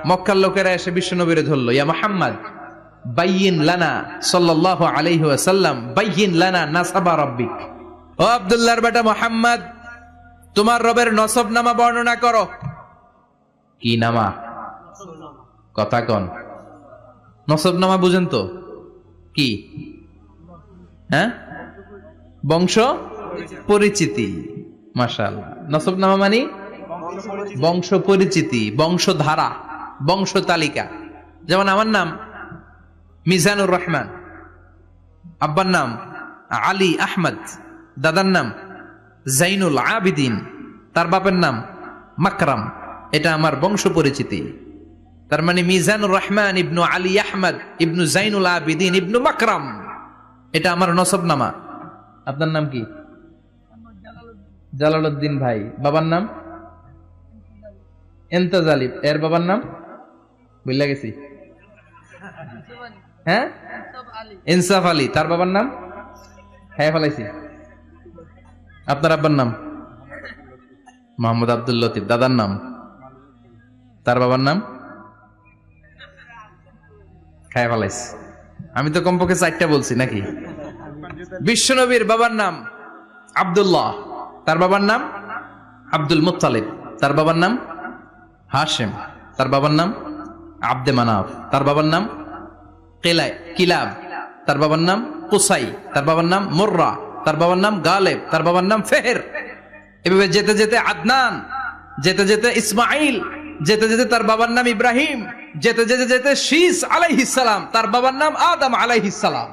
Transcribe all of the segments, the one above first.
মক্কার লোকেরা এসে বিশ্বনবীরে ধরলো, ইয়া মুহাম্মদ বাইয়িন লানা সাল্লাল্লাহু আলাইহি ওয়াসাল্লাম বাইয়িন লানা নাসাবা রাব্বিক। ও আব্দুল্লাহর বেটা মুহাম্মদ, তোমার রবের নসবনামা বর্ণনা করো। কি নামা? কথা কন। নসবনামা বুঝেন তো কি? হ্যাঁ, বংশ পরিচিতি। মাশাআল্লাহ। নসবনামা মানে বংশ পরিচিতি, বংশধারা, বংশ তালিকা। যেমন আমার নাম মিজানুর রহমান, আব্বার নাম আলী আহমদ, দাদার নাম জাইনুল আবিদিন, তার বাপের নাম মাকরাম। এটা আমার বংশ পরিচিতি। তার মানে মিজানুর রহমান ইবনু আলী আহমদ ইবনু জাইনুল আবিদিন ইবনু মাকরাম, এটা আমার নসবনামা। আপনার নাম কি? জালালউদ্দিন ভাই। বাবার নাম ইন্তাজালি। এর বাবার নাম বুঝলা গেছি। হ্যাঁ, ইনসাফ আলী। তার বাবার নাম হ্যাঁ ফেলাইছি। আপনার আব্বার নাম মোহাম্মদ আব্দুল লতিফ। দাদার নাম, তার বাবার নাম খায় ফেলাইছি। আমি তো কমপক্ষে 4টা বলছি নাকি? বিশ্বনবীর বাবার নাম আব্দুল্লাহ, তার বাবার নাম আব্দুল মুত্তালিব, তার বাবার নাম হাশিম, তার বাবার নাম আব্দে মানাফ, তার বাবার নাম কিলাব, তার বাবার নাম কুসাই, তার বাবার নাম মুররা, তার বাবার নাম গালেব, তার বাবার নাম ফেহের। এভাবে যেতে যেতে আদনান, যেতে যেতে ইসমাইল, যেতে যেতে তার বাবার নাম ইব্রাহিম, যেতে যেতে যেতে শীস আলাইহিস সালাম, তার বাবার নাম আদম আলাইহিস সালাম।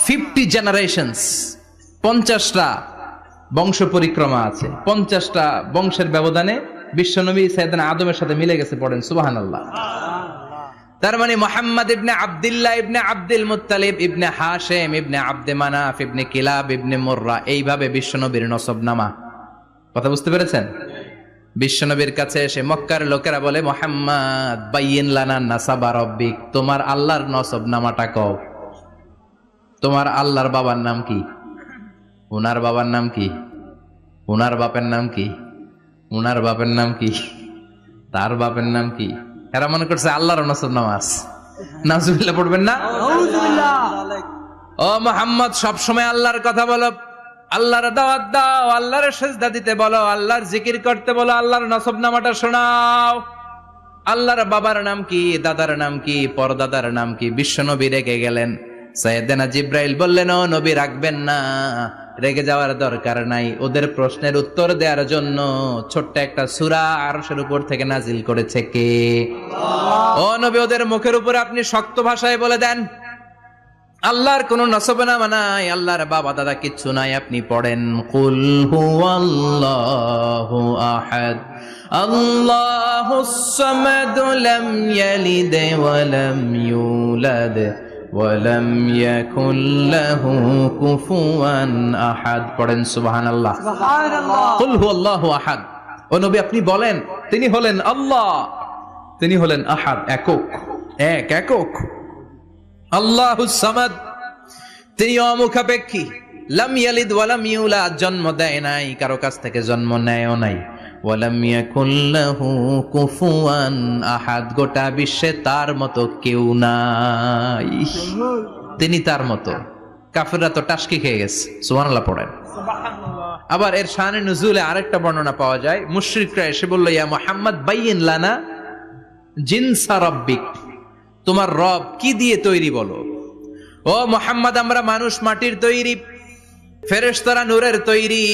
50 জেনারেশনস, 50টা বংশ পরিক্রমা আছে। 50টা বংশের ব্যবধানে বিশ্বনবী সাইয়েদনা আদমের সাথে মিলে গেছে। পড়েন সুবহানাল্লাহ। তার মানে মুহাম্মদ ইবনে আব্দুল্লাহ ইবনে আব্দুল মুত্তালিব ইবনে হাশিম ইবনে আব্দে মানাফ ইবনে কিলাব ইবনে মুররা, এইভাবে বিশ্বনবীর নসবনামা। কথা বুঝতে পেরেছেন? বিশ্বনবীর কাছে এসে মক্কার লোকেরা বলে, মুহাম্মদ বাইয়িন লানা নাসাবা রাব্বিক, তোমার আল্লাহর নসবনামাটা কও। তোমার আল্লাহর বাবার নাম কি? উনার বাবার নাম কি? উনার বাপের নাম কি? উনার বাপের নাম কি? তার বাপের নাম কি? এরা মনে করছে আল্লাহর নসবনামা আছে। নাউজুবিল্লাহ পড়বেন না? ও মুহাম্মদ, সবসময় আল্লাহর কথা বলো, আল্লাহর দাওয়াত দাও, আল্লাহর সিজদা দিতে বলো, আল্লাহর জিকির করতে বলো, আল্লাহর নসবনামাটা শোনাও। আল্লাহর বাবার নাম কি? দাদার নাম কি? পরদাদার নাম কি? বিশ্বনবী রেগে গেলেন। সাইয়েদনা জিব্রাইল বললেন, ও নবী রাখবেন না, রেগে যাওয়ার দরকার নাই। ওদের প্রশ্নের উত্তর দেওয়ার জন্য ছোট্ট একটা সূরা আরশের উপর থেকে নাজিল করেছে কে? ও নবী, ওদের মুখের উপর আপনি শক্ত ভাষায় বলে দেন, আল্লাহর কোন নসবনামা নাই, আল্লাহর বাবা দাদা কিচ্ছু নাই। আপনি পড়েন, কুল হুয়াল্লাহু আহাদ আল্লাহুস সামাদ লাম ইয়ালিদ ওয়া লাম ইউলাদ ওয়া লাম ইয়াকুল লাহু কুফুয়ান আহাদ। পড়েন সুবহানাল্লাহ। সুবহানাল্লাহ। কুল হুয়াল্লাহু আহাদ। ও নবী, আপনি বলেন, তিনি হলেন আল্লাহ, তিনি হলেন আহাদ, একক, একক। আল্লাহুস সামাদ, তিনি অমুখাপেক্ষী। লাম ইয়ালিদ ওয়া লাম ইউলাদ, জন্ম দেয় নাই, কারো কাছ থেকে জন্ম নেয়ও নাই। ওয়া লাম ইয়াকুল লাহু কুফুয়ান আহাদ, গোটা বিশ্বে তার মতো কেউ নাই, তিনি তার মতো। কাফেররা তো টাসকি খেয়ে গেছে। সুবহানাল্লাহ পড়েন। সুবহানাল্লাহ। আবার এর শানে নুজুলে আরেকটা বর্ণনা পাওয়া যায়। মুশরিকরা এসে বলল, ইয়া মুহাম্মদ বাইয়িন লানা জিনসা রাব্বিক, তোমার রব কি দিয়ে তৈরি বলো। ও মুহাম্মদ, আমরা মানুষ মাটির তৈরি, ফেরেশতারা নূরের তৈরি,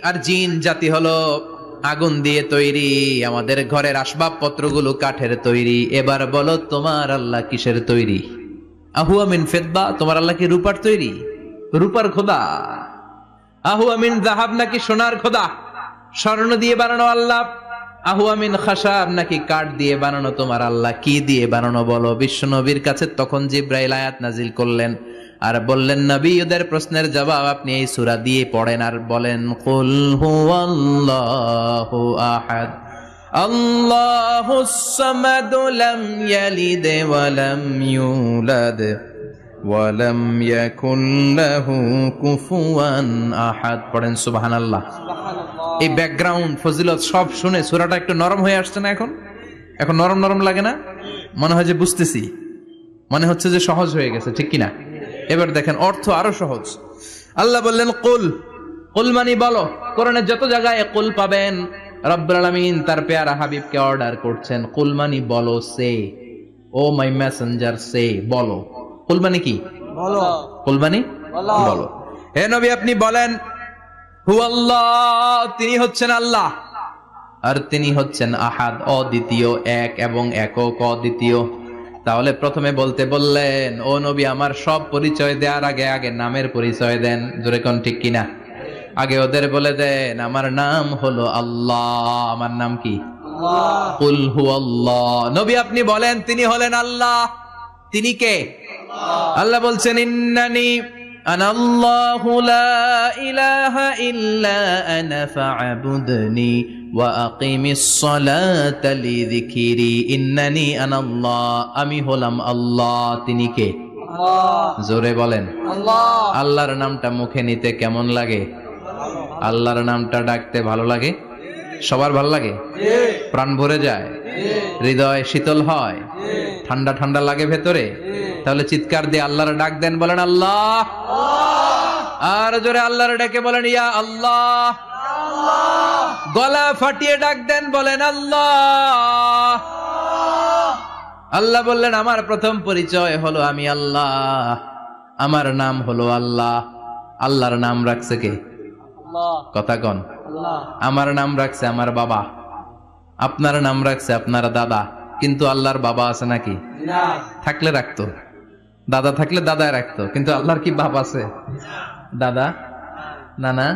আর জিন জাতি হলো আগুন দিয়ে তৈরি, আমাদের ঘরের আসবাবপত্রগুলো কাঠের তৈরি। এবার বলো, তোমার আল্লাহ কিসের তৈরি? আহুয়া মিন ফিদ্দা, তোমার আল্লাহ কি রূপার তৈরি? রূপার খোদা? আহুয়া মিন যাহাব, নাকি সোনার খোদা, স্বর্ণ দিয়ে বানানো আল্লাহ? আহুয়া মিন খাশাব, নাকি কাঠ দিয়ে বানানো তোমার আল্লাহ? কি দিয়ে বানানো বলো। বিশ্বনবীর কাছে তখন জিব্রাইল আয়াত নাজিল করলেন আর বললেন, নবী, ওদের প্রশ্নের জবাব আপনি এই সূরা দিয়ে পড়েন আর বলেন, কুল হুয়াল্লাহু আহাদ আল্লাহুস সামাদ লাম ইয়ালিদ ওয়া লাম ইউলাদ ওয়া লাম ইয়াকুল লাহু কুফুয়ান আহাদ। পড়েন সুবহানাল্লাহ। এই ব্যাকগ্রাউন্ড ফজিলত সব শুনে সূরাটা একটু নরম হয়ে আসছে না এখন? এখন নরম নরম লাগে না? মনে হয় যে বুঝতেছি, মনে হচ্ছে যে সহজ হয়ে গেছে, ঠিক কিনা? এবার দেখেন অর্থ আরো সহজ। আল্লাহ বললেন কুল, কুল মানে বলো। কোরআনের যত জায়গায় কুল পাবেন, রব্বুল আলামিন তার পেয়ারা হাবিবকে অর্ডার করছেন কুল মানে বলো, সে ও মাই মেসেঞ্জার সে, বলো। কুল মানে কি? বলো। কুল মানে বলো। হে নবী আপনি বলেন হু আল্লাহ, তিনি হচ্ছেন আল্লাহ, আর তিনি হচ্ছেন আহাদ, অদ্বিতীয়, এক এবং একক, অদ্বিতীয়। তাহলে প্রথমে বলতে বললেন ও নবী আমার সব পরিচয় দেওয়ার আগে আগে নামের পরিচয় দেন, জোরে কোন ঠিক কিনা? আগে ওদের বলে দেন আমার নাম হলো আল্লাহ। আমার নাম কি? কুল হু আল্লাহ। নবী আপনি বলেন তিনি হলেন আল্লাহ। তিনি কে? আল্লাহ বলছেন ইন্নানি আনাল্লাহু লা ইলাহা ইল্লা আনা ফা'বুদনি ওয়া আকিমিস সালাতা লিযিকরি। ইন্নানি আনাল্লাহ, আমি হলাম আল্লাহ। তিনি কে? জোরে বলেন। আল্লাহর নামটা মুখে নিতে কেমন লাগে? আল্লাহর নামটা ডাকতে ভালো লাগে? সবার ভালো লাগে? প্রাণ ভরে যায়, হৃদয় শীতল হয়, ঠান্ডা ঠান্ডা লাগে ভেতরে। তাহলে চিৎকার দিয়ে আল্লাহর ডাক দেন, বলেন আল্লাহ। আর জোরে আল্লাহর ডাকে বলেন ইয়া আল্লাহ। গলা ফাটিয়ে ডাক দেন, বলেন আল্লাহ। আল্লাহ বললেন আমার প্রথম পরিচয় হলো আমি আল্লাহ, আমার নাম হলো আল্লাহ। আল্লাহর নাম রাখছে কে? কথা কন। আমার নাম রাখছে আমার বাবা, আপনার নাম রাখছে আপনার দাদা। কিন্তু আল্লাহর বাবা আছে নাকি? থাকলে রাখতো, দাদা থাকলে দাদায় রাখতো। কিন্তু আল্লাহর কি বাপ আছে? দাদা, নানা?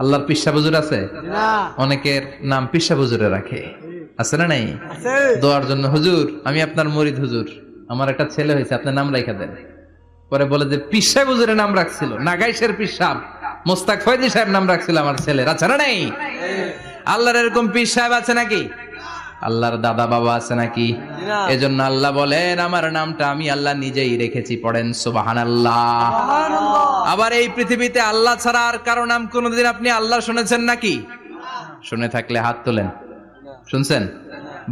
আল্লাহর পিসা বুজুর আছে? অনেকের নাম পিসা বুজুরে রাখে, আছে না নাই? দোয়ার জন্য হুজুর আমি আপনার মুরিদ, হুজুর আমার একটা ছেলে হয়েছে, আপনার নাম রাখা দেন। পরে বলে যে পিসা বুজুরের নাম রাখছিল, নাগাইশের পিসাব মোস্তাক ফয়জি সাহেব নাম রাখছিল আমার ছেলের, আছে না নাই? আল্লাহর এরকম পীর সাহেব আছে নাকি? আল্লাহর দাদা বাবা আছে নাকি? এজন্য আল্লাহ বলেন আমার নামটা আমি আল্লাহ নিজেই রেখেছি। পড়েন সুবহানাল্লাহ। আবার এই পৃথিবীতে আল্লাহ ছাড়া আর কারো নাম কোনোদিন আপনি আল্লাহ শুনেছেন নাকি? শুনে থাকলে হাত তোলেন। শুনছেন?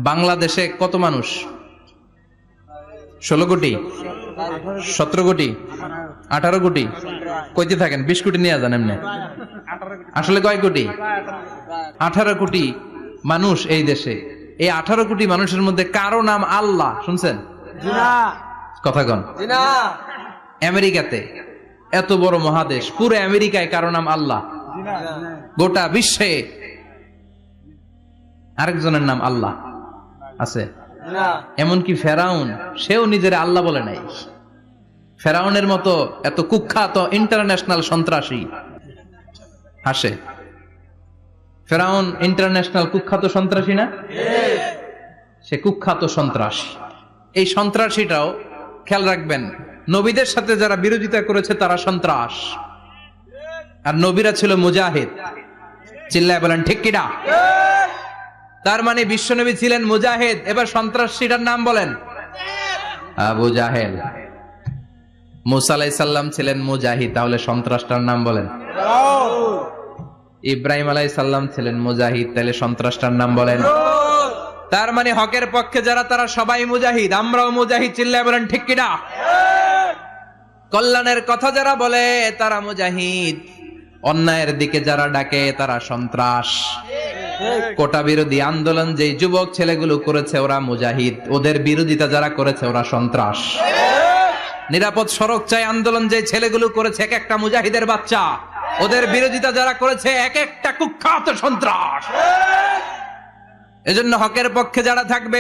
বাংলাদেশে কত মানুষ? 16 কোটি, 17 কোটি, 18 কোটি? কইতে থাকেন, 20 কোটি নিয়ে যান এমনি। আসলে কয় কোটি? 18 কোটি মানুষ এই দেশে। এই 18 কোটি মানুষের মধ্যে কারো নাম আল্লাহ শুনছেন? কথা কন। আমেরিকাতে, এত বড় মহাদেশ, পুরো আমেরিকায় কারো নাম আল্লাহ? গোটা বিশ্বে আরেকজনের নাম আল্লাহ আছে? এমনকি ফেরাউন, সেও নিজের আল্লাহ বলে নাই। ফেরাউনের মতো এত কুখ্যাত ইন্টারন্যাশনাল সন্ত্রাসী হাসে। ফেরাউন ইন্টারন্যাশনাল কুখ্যাত সন্ত্রাসী না? সে কুখ্যাত সন্ত্রাসী। এই সন্ত্রাসীটাও খেয়াল রাখবেন, নবীদের সাথে যারা বিরোধিতা করেছে তারা সন্ত্রাস, আর নবীরা ছিল মুজাহিদ। চিল্লায় বলেন ঠিক কিনা? তার মানে বিশ্বনবী ছিলেন মুজাহিদ। এবার সন্ত্রাসীটার নাম বলেন। আবু জাহেল। মুসা আলাইহিস সালাম ছিলেন মুজাহিদ, তাহলে সন্ত্রাসটার নাম বলেন। ইব্রাহিম আলাইহিস সালাম ছিলেন মুজাহিদ, তাহলে সন্ত্রাসটার নাম বলেন। তার মানে হকের পক্ষে যারা তারা সবাই মুজাহিদ, আমরাও মুজাহিদ। চিল্লায় বলেন ঠিক কিনা? কল্যাণের কথা যারা বলে তারা মুজাহিদ, অন্যায়ের দিকে যারা ডাকে তারা সন্ত্রাস। কোটা বিরোধী আন্দোলন যে যুবক ছেলেগুলো করেছে ওরা মুজাহিদ, ওদের বিরোধিতা যারা করেছে ওরা সন্ত্রাস। নিরাপদ সড়ক চাই আন্দোলন যে ছেলেগুলো করেছে এক একটা মুজাহিদের বাচ্চা, ওদের বিরোধিতা যারা করেছে এক একটা কুখ্যাত সন্ত্রাস। এজন্য হকের পক্ষে যারা থাকবে,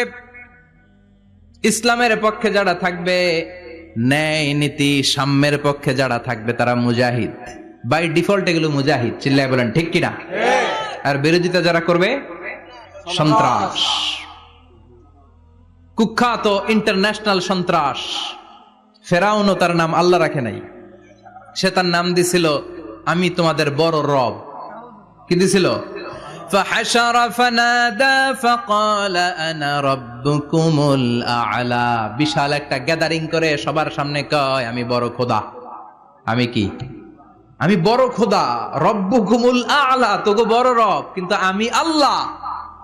ইসলামের পক্ষে যারা থাকবে, ন্যায় নীতি সাম্যের পক্ষে যারা থাকবে তারা মুজাহিদ। বাই ডিফল্ট এগুলো মুজাহিদ। চিল্লায় বলেন ঠিক কিনা? আর বিরোধিতা যারা করবে সন্ত্রাস, কুখ্যাত ইন্টারন্যাশনাল সন্ত্রাস। ফেরাউনও তার নাম আল্লাহ রাখে নাই, সে তার নাম দিছিল আমি তোমাদের বড় রব। কি দিছিল? فحشر فنادى فقال انا ربكم الاعلى। বিশাল একটা গ্যাদারিং করে সবার সামনে কয় আমি বড় খোদা। আমি কি? আমি বড় খোদা, রব্বুকুমুল আ'লা, তোগো বড় রব, কিন্তু আমি আল্লাহ।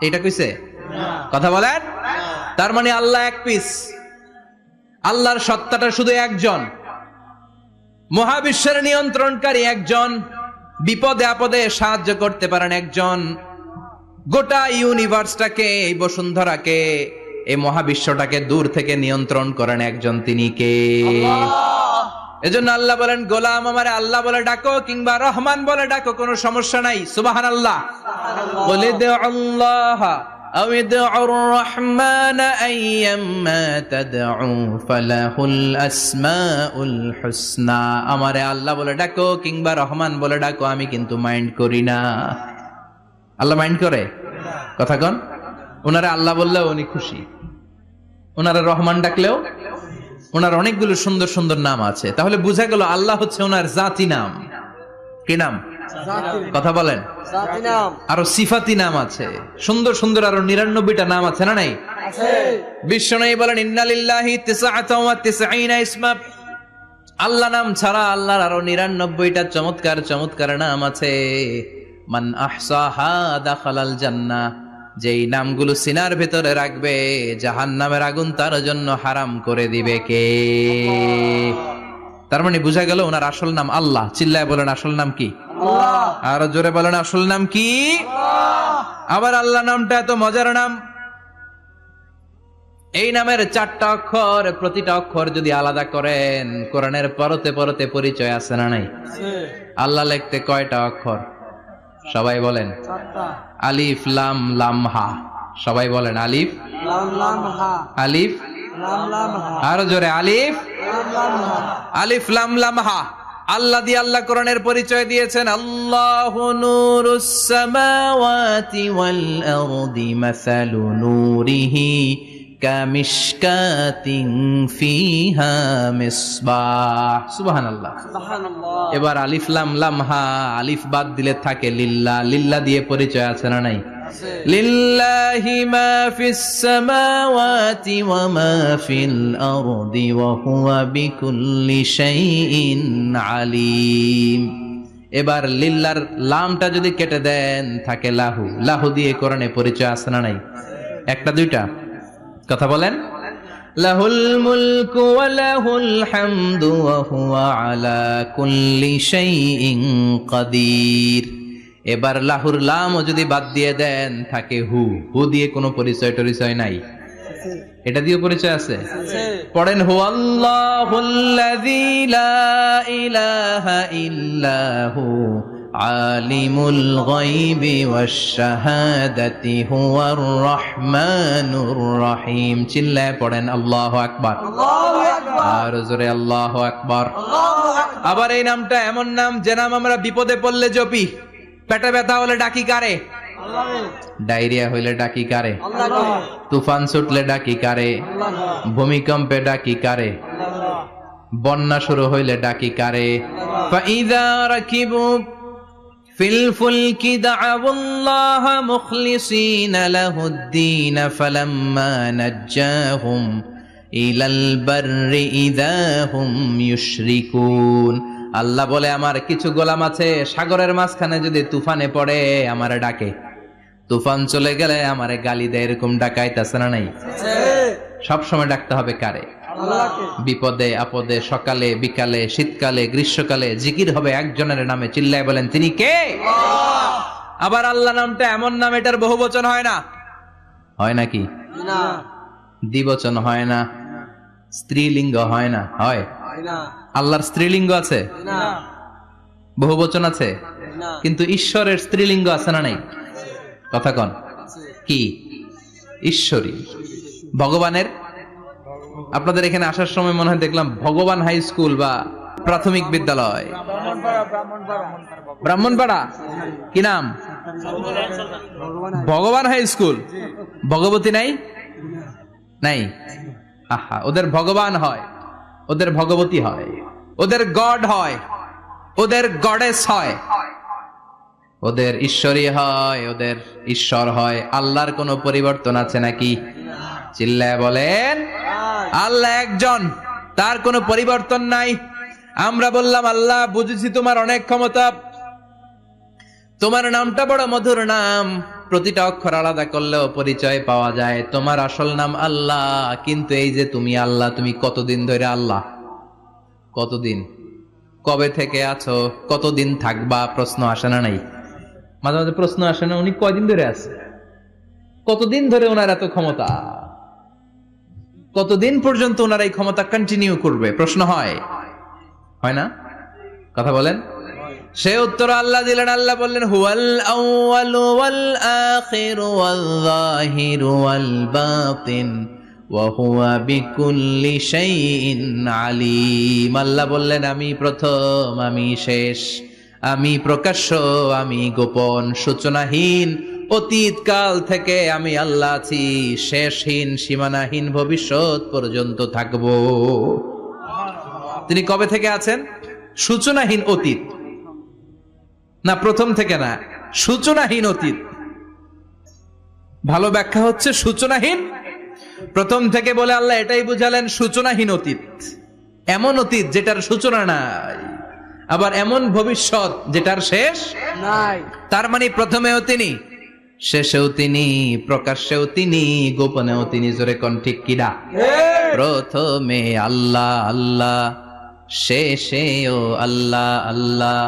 এটা কইছে? কথা বলেন। তার মানে আল্লাহ এক পিস, আল্লাহর সত্তাটা শুধু একজন, মহাবিশ্বের নিয়ন্ত্রণকারী একজন, বিপদে আপদে সাহায্য করতে পারেন একজন, গোটা ইউনিভার্সটাকে, এই বসুন্ধরাকে, এই মহাবিশ্বটাকে দূর থেকে নিয়ন্ত্রণ করেন একজন, তিনি কে? এজন্য আল্লাহ বলেন, গোলাম আমারে আল্লাহ বলে ডাকো কিংবা রহমান বলে ডাকো, কোনো সমস্যা নাই। সুবহানাল্লাহ। বলে দে আল্লাহ أو ادعوا الرحمن أيما تدعوا فله الأسماء الحسنى। আমারে আল্লাহ বলে ডাকো কিংবা রহমান বলে ডাকো, আমি কিন্তু মাইন্ড করি না। আল্লাহ মাইন্ড করে? কথা কন। ওনারে আল্লাহ বললেও উনি খুশি, ওনারে রহমান ডাকলেও। ওনার অনেকগুলো সুন্দর সুন্দর নাম আছে, তাহলে বোঝা গেল আল্লাহ হচ্ছে ওনার জাতি নাম। কি নাম? কথা বলেন। আরো সিফাতি নাম আছে, সুন্দর সুন্দর আরো 99টা নাম আছে না নাই? বিশ্বনবী বলেন, ইন্নালিল্লাহি 99 ইসমা। আল্লাহ নাম ছাড়া আল্লাহর আরো 99টা চমৎকার চমৎকার নাম আছে। মান আহসাহা দাখালাল জান্নাহ। যেই নামগুলো সিনার ভেতরে রাখবে, জাহান্নামের আগুন তার জন্য হারাম করে দিবে কে? তার মানে বুঝা গেল ওনার আসল নাম আল্লাহ। চিল্লায় বলেন, আসল নাম কি? আল্লাহ। আরো জোরে বলেন, আসল নাম কি? আল্লাহ। আবার আল্লাহ নামটা এত মজার নাম, এই নামের 4টা অক্ষর, প্রতিটা অক্ষর যদি আলাদা করেন, কোরআনের পরতে পরতে পরিচয় আছে না নাই? আল্লাহ লিখতে কয়টা অক্ষর? সবাই বলেন। 4টা। আলিফ লাম লাম হা। সবাই বলেন, আলিফ লাম লাম হা। আলিফ লাম লাম হা। আরো জোরে, আলিফ লাম লাম হা। আলিফ লাম লাম হা। আল্লাহ দিয়ে আল্লাহ কোরআনের পরিচয় দিয়েছেন, আল্লাহু নূরুস সামাওয়াতি ওয়াল আরদি মাসালু নূরিহি কামিশকাতিন ফিহা মিসবাহ। সুবহানাল্লাহ, সুবহানাল্লাহ। এবার আলিফ লাম লাম হা, আলিফ বাদ দিলে থাকে লিল্লাহ। লিল্লাহ দিয়ে পরিচয় আছে না নাই? লিল্লাহি মা ফিস সামাওয়াতি ওয়া মা ফিল আরদি ওয়া হুয়া বিকুল্লি শাইইন আলিম। এবার লিল্লাহর লামটা যদি কেটে দেন, থাকে লাহু। লাহু দিয়ে কোরআনে পরিচয় আছে না নাই? একটা দুইটা? কথা বলেন। লাহুল মুলকু ওয়া লাহুল হামদু ওয়া হুয়া আলা কুল্লি শাইইন কাদির। এবার লাহুর লামও যদি বাদ দিয়ে দেন, থাকে হু। হু দিয়ে কোনো পরিচয় টরিচয় নাই, এটা দিয়ে পরিচয় আছে। পড়েন, হু আল্লাহুল্লাযী লা ইলাহা ইল্লাহু আলিমুল গায়বি ওয়াশ শাহাদাতি হুয়ার রহমানুর রহিম। চিল্লায় পড়েন, আল্লাহু আকবার। আল্লাহু আকবার। আর জোরে, আল্লাহু আকবার। আল্লাহু আকবার। আবার এই নামটা এমন নাম, যে নাম আমরা বিপদে পড়লে জপি। পেটে ব্যথা হলে ডাকি কারে? আল্লাহকে। ডায়রিয়া হইলে ডাকি কারে? আল্লাহকে। তুফান ছুটলে ডাকি কারে? আল্লাহকে। ভূমিকম্পে ডাকি কারে? আল্লাহকে। বন্যা শুরু হইলে ডাকি কারে? ফাইযা রাকিবু ফিল ফুলকি দা'আউল্লাহ মুখলিসিনা লাহুদ্দীন ফালাম্মা নাজ্জাহুম ইলাল বাররি ইযা হুম ইউশরিকুন। আল্লাহ বলে, আমার কিছু গোলাম আছে, সাগরের মাঝখানে যদি তুফানে পড়ে আমারে ডাকে, তুফান চলে গেলে আমারে গালি দেয়। এরকম ডাকাইতেছে না নাই? সব সময় ডাকতে হবে কারে? আল্লাহকে। বিপদে আপদে, সকালে বিকালে, শীতকালে গ্রীষ্মকালে জিকির হবে একজনের নামে। চিল্লায় বলেন, তিনি কে? আল্লাহ। আবার আল্লাহ নামটা এমন নাম, এটার বহুবচন হয় না। হয় নাকি? না। দ্বিবচন হয় না, স্ত্রীলিঙ্গ হয় না। হয়? আল্লাহর স্ত্রীলিঙ্গ আছে? না। বহুবচন আছে? না। কিন্তু ঈশ্বরের স্ত্রীলিঙ্গ আছে না নাই? কথা কন। কি? ঈশ্বরী। ভগবানের, আপনাদের এখানে আসার সময় মনে হয় দেখলাম ভগবান হাই স্কুল বা প্রাথমিক বিদ্যালয়। ব্রাহ্মণপাড়া। কি নাম? ভগবান হাই স্কুল। ভগবতী নাই? নাই। আহা, ওদের ভগবান হয়, ওদের ভগবতী হয়, ওদের গড হয়, ওদের গডেস হয়, ওদের ঈশ্বরী হয়, ওদের ঈশ্বর হয়। আল্লাহর কোনো পরিবর্তন আছে নাকি? চিল্লায় বলেন, আল্লাহ একজন, তার কোনো পরিবর্তন নাই। আমরা বললাম, আল্লাহ বুঝেছি তোমার অনেক ক্ষমতা, তোমার নামটা বড় মধুর নাম, প্রতিটা অক্ষর আলাদা করলেও পরিচয় পাওয়া যায়। তোমার আসল নাম আল্লাহ, কিন্তু এই যে তুমি আল্লাহ, তুমি কতদিন ধরে আল্লাহ? কতদিন? কবে থেকে আছো? কতদিন থাকবা? প্রশ্ন আসে না? নাই মাঝে মাঝে প্রশ্ন আসে না, উনি কয়দিন ধরে আছে? কতদিন ধরে ওনার এত ক্ষমতা? কতদিন পর্যন্ত ওনার এই ক্ষমতা কন্টিনিউ করবে? প্রশ্ন হয় না? কথা বলেন। সে উত্তর আল্লাহ দিলেন। আল্লাহ বললেন, হুয়াল আউয়ালু ওয়াল আখিরু ওয়াল যাহিরু ওয়াল বাতিন ওয়া হুয়া বিকুল্লি শাইইন আলিম। আল্লাহ বললেন, আমি প্রথম, আমি শেষ, আমি প্রকাশ্য, আমি গোপন, সূচনাহীন। অতীত কাল থেকে আমি আল্লাহ আছি, শেষহীন, সীমানাহীন, ভবিষ্যৎ পর্যন্ত থাকব। তিনি কবে থেকে আছেন? সূচনাহীন অতীত না, প্রথম থেকে না, সূচনাহীন অতীত। ভালো ব্যাখ্যা হচ্ছে সূচনাহীন। প্রথম থেকে বলে আল্লাহ এটাই বুঝালেন সূচনাহীন অতীত, এমন অতীত যেটার সূচনা নাই, আবার এমন ভবিষ্যৎ যেটার শেষ নাই। তার মানে প্রথমেও তিনি, শেষেও তিনি, প্রকাশ্যেও তিনি, গোপনেও তিনি। জোরে কোন ঠিক কিনা? প্রথমে আল্লাহ আল্লাহ, শেষেও আল্লাহ আল্লাহ,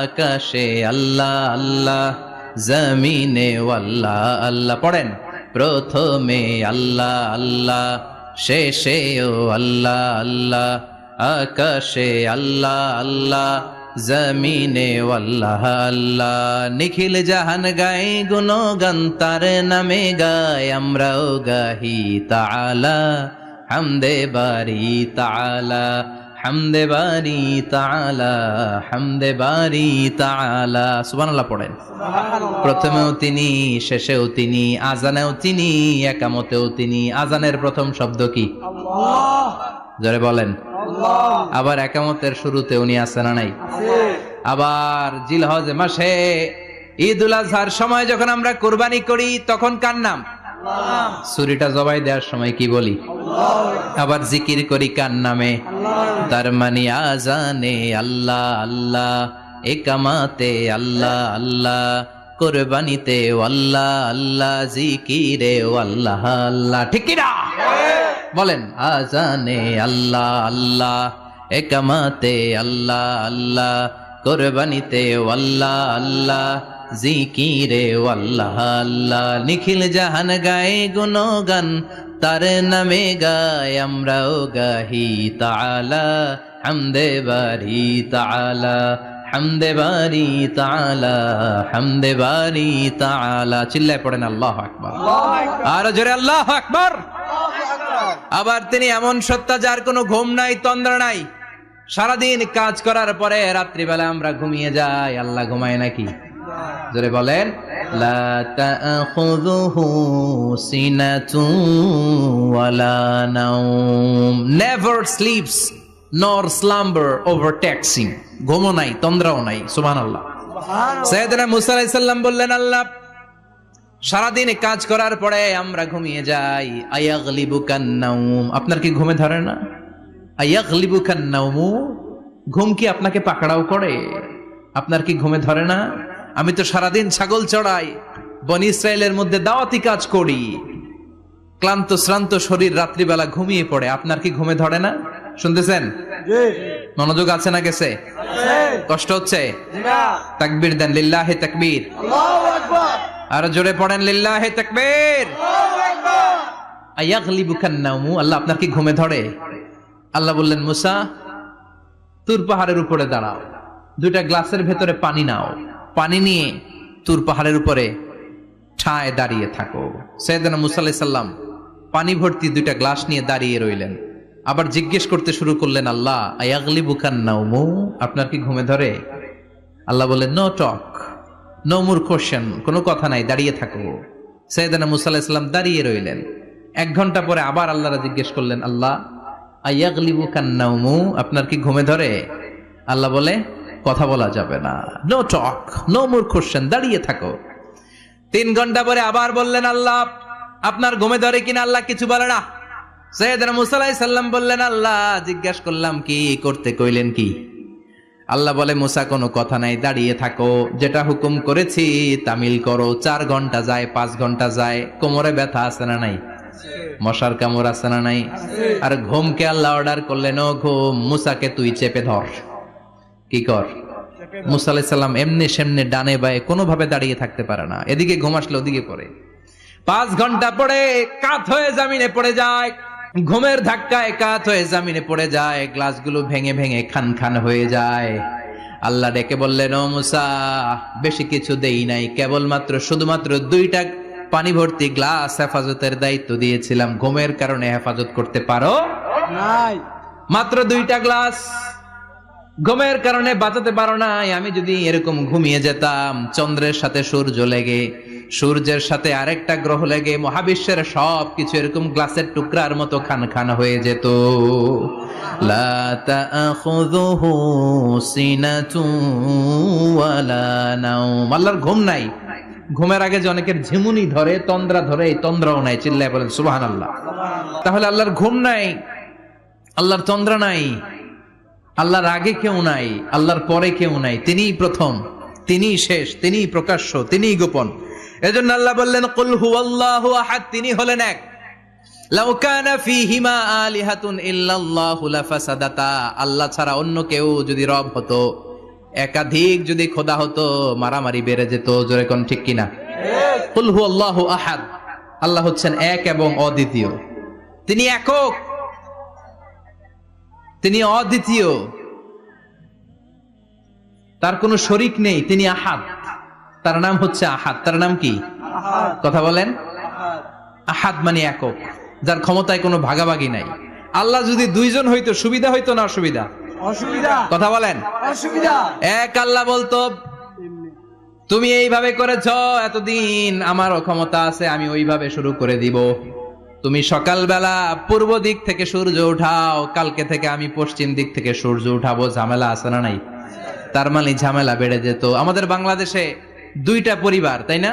আকাশে আল্লাহ আল্লাহ, জমিনে আল্লাহ আল্লাহ। পড়েন, প্রথমে আল্লাহ আল্লাহ, শেষেও আল্লাহ আল্লাহ, আকাশে আল্লাহ আল্লাহ, জমিনে আল্লাহ আল্লাহ। নিখিল জাহান গায় গুণগান, তার নামে গায় আমরাও গাহি তাআলা, হামদে বারি তাআলা, হামদে বারি তাআলা, হামদে বারি তাআলা। সুবহানাল্লাহ পড়েন। প্রথমেও তিনি, শেষেও তিনি, আজানেও তিনি, একামতেও তিনি। আজানের প্রথম শব্দ কি? আল্লাহ। জোরে বলেন আল্লাহ। আবার একামতের শুরুতে উনি আছেন না নাই? আবার জিলহজ মাসে ঈদুল আজহার সময় যখন আমরা কুরবানি করি, তখন কার নাম? আল্লাহ। ছুরিটা জবাই দেওয়ার সময় কি বলি? আল্লাহ। আবার জিকির করি কার নামে? আল্লাহ। তার মানে আজানে আল্লাহ আল্লাহ, একামাতে আল্লাহ আল্লাহ, কুরবানিতে আল্লাহ আল্লাহ, জিকিরে আল্লাহ আল্লাহ। ঠিক কি না? বলেন, আজানে আল্লাহ আল্লাহ, একামাতে আল্লাহ আল্লাহ, কুরবানিতে আল্লাহ আল্লাহ, জিকিরে আল্লাহ আল্লাহ। নিখিল জাহান গায়ে গুণগান, তার নামে গায় আমরাও গাহি তাআলা, হামদে বারি তাআলা, হামদে বারি তাআলা, হামদে বারি তাআলা। চিল্লায় পড়েন আল্লাহু আকবার। আর জোরে আল্লাহু আকবার। আবার তিনি এমন সত্তা যার কোনো ঘুম নাই, তন্দ্রা নাই। সারাদিন কাজ করার পরে রাত্রিবেলা আমরা ঘুমিয়ে যাই, আল্লাহ ঘুমায় নাকি? জোরে বলেন, লা তাখুযুহু সিনাতুন ওয়ালা নাওম, never slips nor slumber overtakes him. ঘুমও নাই, তন্দ্রাও নাই। সুবহানাল্লাহ। সাইয়েদনা মুসা আলাইহিস সালাম বললেন, আল্লাহ সারাদিন কাজ করার পরে আমরা ঘুমিয়ে যাই, আয়াগলিবুকান নাওম, আপনার কি ঘুমে ধরে না? আয়াগলিবুকান নাওম, ঘুম কি আপনাকে পাকড়াও করে? আপনার কি ঘুমে ধরে না? আমি তো সারাদিন ছাগল চড়াই, বনি ইসরায়েলের মধ্যে দাওয়াতি কাজ করি, ক্লান্ত শ্রান্ত শরীর রাত্রিবেলা ঘুমিয়ে পড়ে, আপনার কি ঘুমে ধরে না? শুনতেছেন? মনোযোগ আছে না গেছে? কষ্ট হচ্ছে? তাকবীর দেন, লিল্লাহি তাকবীর। আল্লাহু আকবার। আর জোরে পড়েন, লিল্লাহি তাকবীর। আল্লাহু আকবার। আয়াগলিবুকান নাওম, আল্লাহ আপনার কি ঘুমে ধরে? আল্লাহ বললেন, মুসা তুর পাহাড়ের উপরে দাঁড়াও, দুইটা গ্লাসের ভেতরে পানি নাও, পানি নিয়ে তুর পাহাড়ের উপরে ঠায় দাঁড়িয়ে থাকো। সাইয়েদনা মুসা আলাইহিস সালাম পানি ভর্তি দুইটা গ্লাস নিয়ে দাঁড়িয়ে রইলেন। আবার জিজ্ঞেস করতে শুরু করলেন, আল্লাহ আয়াগলিবুকান নাওম, আপনার কি ঘুমে ধরে? আল্লাহ বললেন, no talk, no more question, কোনো কথা নাই, দাঁড়িয়ে থাকো। সাইয়েদনা মুসা আলাইহিস সালাম দাঁড়িয়ে রইলেন। 1 ঘন্টা পরে আবার আল্লাহরা জিজ্ঞেস করলেন, আল্লাহ আয়াগলিবুকান নাওম, আপনার কি ঘুমে ধরে? আল্লাহ বলে, কথা বলা যাবে না, no talk, no more question, দাঁড়িয়ে থাকো। 3 ঘন্টা পরে আবার বললেন, আল্লাহ আপনার ঘুমে ধরে কিনা? আল্লাহ কিছু বলে না। সাইয়েদনা মুসা আলাইহিস সালাম বললেন, আল্লাহ জিজ্ঞাসা করলাম কি, করতে কইলেন কি? আল্লাহ বলে মুসা কোনো কথা নাই, দাঁড়িয়ে থাকো, যেটা হুকুম করেছি তামিল করো। 4 ঘন্টা যায়, 5 ঘন্টা যায়, কোমরে ব্যথা আছে না নাই? মশার কামড় আছে না নাই? আর ঘুমকে আল্লাহ অর্ডার করলেন, ও ঘুম, মুসাকে তুই চেপে ধর। কি কর? মুসা আলাইহিস সালাম এমনি সেমনি ডানে বায়ে কোনোভাবে দাঁড়িয়ে থাকতে পারে না, এদিকে ঘুম আসলে ওদিকে পড়ে। 5 ঘন্টা পরে কাত হয়ে জমিনে পড়ে যায়, ঘুমের ধাক্কায় কাত হয়ে জমিনে পড়ে যায়, গ্লাসগুলো ভেঙে ভেঙে খান খান হয়ে যায়। আল্লাহ ডেকে বললেন, ও মুসা, বেশি কিছু দেই নাই, কেবলমাত্র শুধুমাত্র 2টা পানি ভর্তি গ্লাস হেফাজতের দায়িত্ব দিয়েছিলাম। ঘুমের কারণে হেফাজত করতে পারো নাই, মাত্র 2টা গ্লাস, ঘুমের কারণে বাঁচাতে পারো নাই। আমি যদি এরকম ঘুমিয়ে যেতাম, চন্দ্রের সাথে সূর্য লেগে, সূর্যের সাথে আরেকটা গ্রহ লেগে মহাবিশ্বের সব কিছু এরকম গ্লাসের টুকরার মতো খান খান হয়ে যেত। লা তাখুযুহু সিনাতুন ওয়ালা নাওম। আল্লাহর ঘুম নাই। ঘুমের আগে যে অনেকের ঝিমুনি ধরে, তন্দ্রা ধরে, এই তন্দ্রাও নাই। চিল্লায় বলেন সুবহানাল্লাহ। তাহলে আল্লাহর ঘুম নাই, আল্লাহর তন্দ্রা নাই, আল্লাহর আগে কেউ নাই, আল্লাহর পরে কেউ নাই। তিনিই প্রথম, তিনিই শেষ, তিনিই প্রকাশ্য, তিনিই গোপন। এজন্য আল্লাহ বললেন, কুল হুয়াল্লাহু আহাদ, তিনি হলেন এক। লাউ কানা ফীহিমা আলিহাতুন ইল্লাল্লাহু লাফাসাদাতা। আল্লাহ ছাড়া অন্য কেউ যদি রব হতো, একাধিক যদি খোদা হতো, মারামারি বেড়ে যেত। জোরে কোন ঠিক কিনা? কুল হুয়াল্লাহু আহাদ, আল্লাহ হচ্ছেন এক এবং অদ্বিতীয়। তিনি একক, তিনি অদ্বিতীয়, তার কোনো শরীক নেই। তিনি আহাদ, তার নাম হচ্ছে আহাদ। তার নাম কি? কথা বলেন। আহাদ মানে একক, যার ক্ষমতায় কোনো ভাগাভাগি নাই। আল্লাহ যদি 2 জন হইতো সুবিধা হইতো না অসুবিধা? অসুবিধা। কথা বলেন। অসুবিধা। এক আল্লাহ বলতো, তুমি এইভাবে করেছ এতদিন, আমারও ক্ষমতা আছে, আমি ওইভাবে শুরু করে দিব। তুমি সকালবেলা পূর্ব দিক থেকে সূর্য উঠাও, কালকে থেকে আমি পশ্চিম দিক থেকে সূর্য উঠাবো। ঝামেলা আছে না নাই? তার মানে ঝামেলা বেড়ে যেত। আমাদের বাংলাদেশে 2টা পরিবার, তাই না?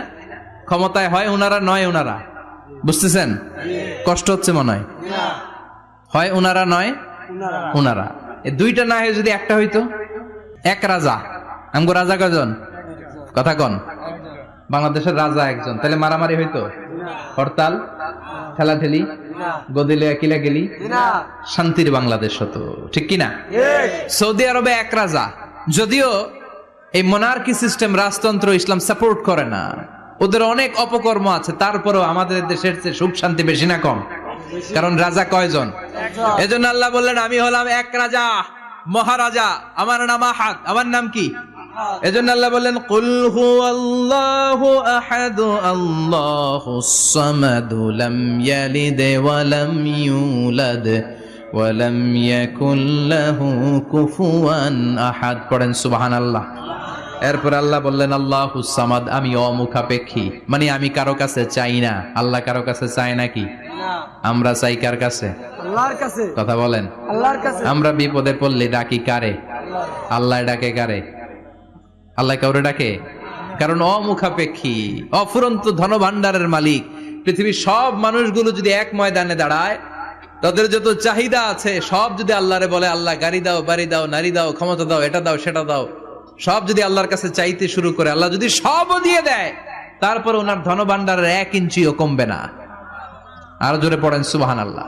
ক্ষমতায় হয় উনারা, নয় উনারা। বুঝতেছেন? কষ্ট হচ্ছে মনে হয়। হয় উনারা, নয় উনারা। এই 2টা না হয়ে যদি একটা হইতো, এক রাজা। আমগো রাজা কয়জন? কথা কন। বাংলাদেশের রাজা একজন, তাহলে মারামারি হইতো? হরতাল, ঠেলাঠেলি, গদিলে কিলা গেলি, শান্তির বাংলাদেশ হতো। ঠিক কিনা? সৌদি আরবে এক রাজা, যদিও এই মোনার্কি সিস্টেম, রাজতন্ত্র, ইসলাম সাপোর্ট করে না, ওদের অনেক অপকর্ম আছে, তারপরেও আমাদের দেশের চেয়ে সুখ শান্তি বেশি না কম? কারণ রাজা কয়জন? এজন্য আল্লাহ বললেন, আমি হলাম এক রাজা, মহারাজা, আমার নাম আহাদ। আমার নাম কি? এজন্য আল্লাহ বললেন, কুল হুয়াল্লাহু আহাদ আল্লাহুস সামাদ লাম ইয়ালিদ ওয়া লাম ইউলাদ ওয়া লাম ইয়াকুল লাহু কুফুয়ান আহাদ। পড়েন সুবহানাল্লাহ। এরপর আল্লাহ বললেন, আল্লাহুস সামাদ, আমি অমুখাপেক্ষী, মানে আমি কারো কাছে চাই না। আল্লাহ কারো কাছে চায় নাকি? আমরা চাই কার কাছে? আল্লাহর কাছে। কথা বলেন। আল্লাহর কাছে। আমরা বিপদে পড়লে ডাকি কারে? আল্লাহ ডাকে কারে? আল্লাহ কাউরে ডাকে? কারণ অমুখাপেক্ষী, অফুরন্ত ধনভাণ্ডারের মালিক। পৃথিবীর সব মানুষগুলো যদি এক ময়দানে দাঁড়ায়, তাদের যত চাহিদা আছে সব যদি আল্লাহরে বলে, আল্লাহ গাড়ি দাও, বাড়ি দাও, নারী দাও, ক্ষমতা দাও, এটা দাও, সেটা দাও, সব যদি আল্লাহর কাছে চাইতে শুরু করে, আল্লাহ যদি সবও দিয়ে দেয়, তারপর ওনার ধনভাণ্ডারের 1 ইঞ্চিও কমবে না। আরো জোরে পড়েন সুবহানাল্লাহ।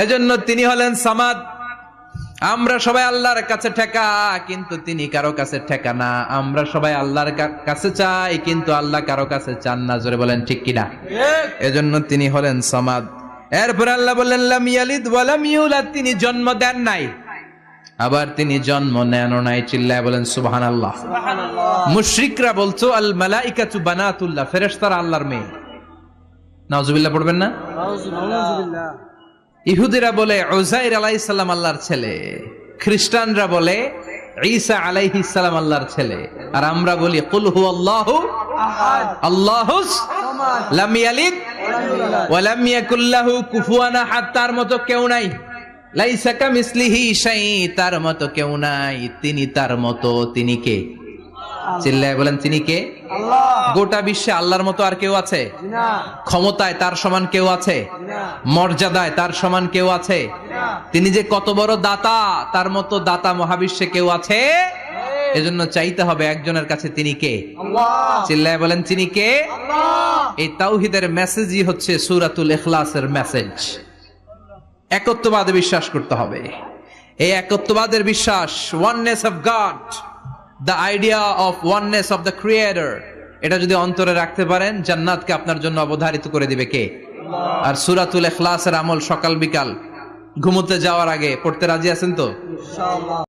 এজন্য তিনি হলেন সামাদ। আমরা সবাই আল্লাহর কাছে ঠেকা, কিন্তু তিনি কারো কাছে ঠেকা না। আমরা সবাই আল্লাহর কাছে চাই, কিন্তু আল্লাহ কারো কাছে চান না। জোরে বলেন ঠিক কিনা? এজন্য তিনি হলেন সামাদ। এরপর আল্লাহ বললেন, লাম ইয়ালিদ ওয়া লাম ইউলাদ, তিনি জন্ম দেন নাই, আবার তিনি জন্ম নেন নাই। চিল্লায় বলেন সুবহানাল্লাহ। মুশরিকরা বলতো, আল মালাইকাতু বানাতুল্লাহ, ফেরেশতারা আল্লাহর মেয়ে। নাউজুবিল্লাহ পড়বেন না? নাউজুবিল্লাহ। ইহুদিরা বলে উযাইর আলাইহিস সালাম আল্লাহর ছেলে, খ্রিস্টানরা বলে ঈসা আলাইহিস সালাম আল্লাহর ছেলে, আর আমরা বলি কুল হুয়াল্লাহু আহাদ আল্লাহুস সামাদ লাম ইয়ালিদ ওয়া লাম ইয়াকুল লাহু কুফুয়ান আহাদ। তার মতো কেউ নাই। লাইসা কামিসলিহি শাই, তার মতো কেউ নাই। তিনি তার মতো। তিনি কে? চিল্লায় বলেন তিনি কে? গোটা বিশ্বে আল্লাহর মতো আর কেউ আছে? ক্ষমতায় তার সমান কেউ আছে? মর্যাদায় তার সমান কেউ আছে? তিনি যে কত বড় দাতা, তার মতো দাতা মহাবিশ্বে কেউ আছে? এজন্য চাইতে হবে একজনের কাছে, তিনি কে? চিল্লায় বলেন তিনি কে? এই তাওহীদের মেসেজই হচ্ছে সূরাতুল ইখলাসের মেসেজ। একত্ববাদে বিশ্বাস করতে হবে। এই একত্ববাদের বিশ্বাস, oneness of god, the idea of oneness of the creator, এটা যদি অন্তরে রাখতে পারেন, জান্নাতকে আপনার জন্য অবধারিত করে দিবে কে? আর সূরাতুল ইখলাসের আমল সকাল বিকাল ঘুমোতে যাওয়ার আগে পড়তে রাজি আছেন তো? ইনশাআল্লাহ।